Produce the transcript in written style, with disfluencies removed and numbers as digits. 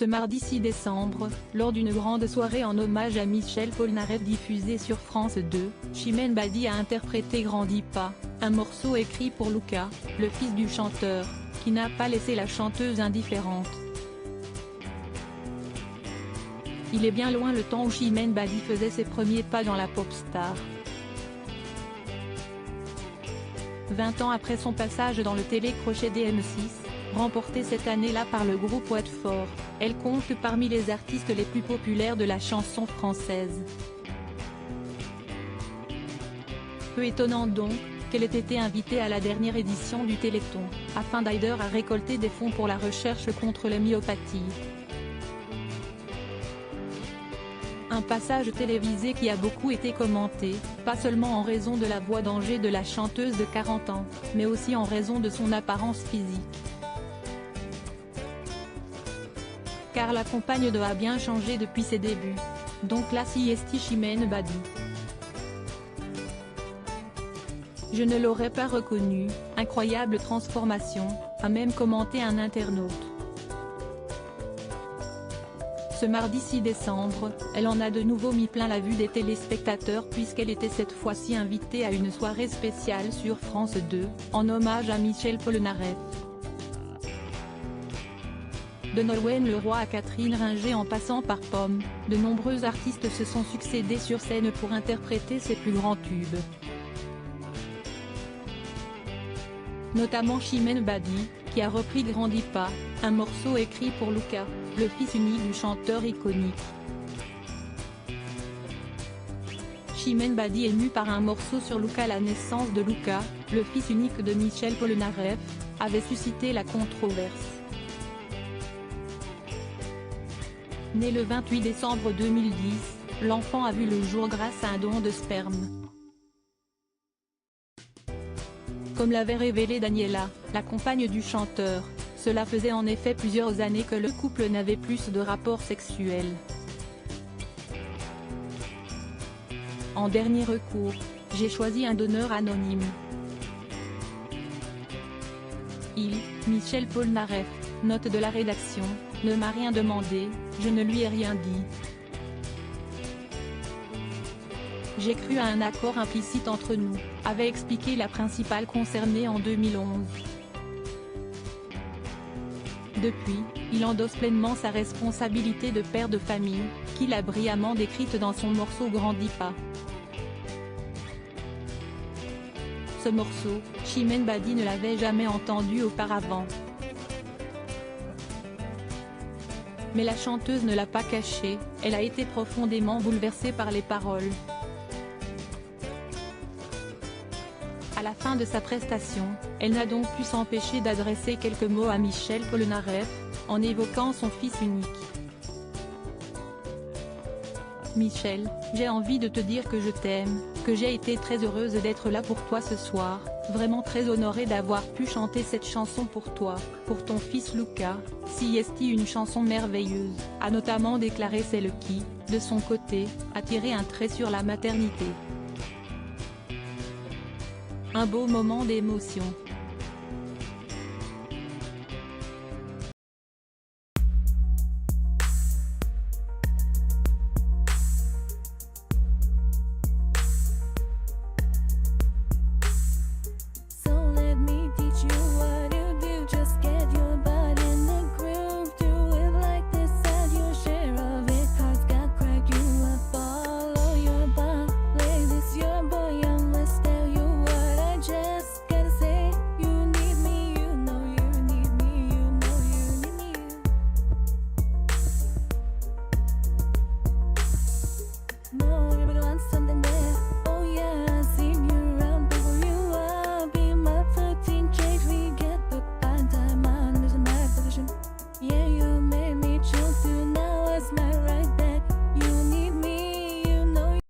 Ce mardi 6 décembre, lors d'une grande soirée en hommage à Michel Polnareff diffusée sur France 2, Chimène Badi a interprété Grandis pas, un morceau écrit pour Luca, le fils du chanteur, qui n'a pas laissé la chanteuse indifférente. Il est bien loin le temps où Chimène Badi faisait ses premiers pas dans la pop star. 20 ans après son passage dans le télécrochet des M6, remporté cette année-là par le groupe Watford, elle compte parmi les artistes les plus populaires de la chanson française. Peu étonnant donc, qu'elle ait été invitée à la dernière édition du Téléthon, afin d'aider à récolter des fonds pour la recherche contre la myopathie. Un passage télévisé qui a beaucoup été commenté, pas seulement en raison de la voix d'Angers de la chanteuse de 40 ans, mais aussi en raison de son apparence physique. Car la compagne de a bien changé depuis ses débuts. Donc là siesti Chimène Badi. Je ne l'aurais pas reconnue, incroyable transformation, a même commenté un internaute. Ce mardi 6 décembre, elle en a de nouveau mis plein la vue des téléspectateurs puisqu'elle était cette fois-ci invitée à une soirée spéciale sur France 2, en hommage à Michel Polnareff. De Nolwenn Leroy à Catherine Ringer en passant par Pomme, de nombreux artistes se sont succédés sur scène pour interpréter ses plus grands tubes. Notamment Chimène Badi, qui a repris Grandis pas, un morceau écrit pour Luca, le fils unique du chanteur iconique. Chimène Badi émue par un morceau sur Luca. La naissance de Luca, le fils unique de Michel Polnareff, avait suscité la controverse. Né le 28 décembre 2010, l'enfant a vu le jour grâce à un don de sperme. Comme l'avait révélé Daniela, la compagne du chanteur, cela faisait en effet plusieurs années que le couple n'avait plus de rapports sexuels. En dernier recours, j'ai choisi un donneur anonyme. Il, Michel Polnareff, note de la rédaction, ne m'a rien demandé, je ne lui ai rien dit. J'ai cru à un accord implicite entre nous, avait expliqué la principale concernée en 2011. Depuis, il endosse pleinement sa responsabilité de père de famille, qu'il a brillamment décrite dans son morceau Grandis pas. Ce morceau, Chimène Badi ne l'avait jamais entendu auparavant. Mais la chanteuse ne l'a pas caché, elle a été profondément bouleversée par les paroles. À la fin de sa prestation, elle n'a donc pu s'empêcher d'adresser quelques mots à Michel Polnareff, en évoquant son fils unique. Michel, j'ai envie de te dire que je t'aime, que j'ai été très heureuse d'être là pour toi ce soir, vraiment très honorée d'avoir pu chanter cette chanson pour toi, pour ton fils Luca, siesti une chanson merveilleuse, a notamment déclaré celle qui, de son côté, a tiré un trait sur la maternité. Un beau moment d'émotion.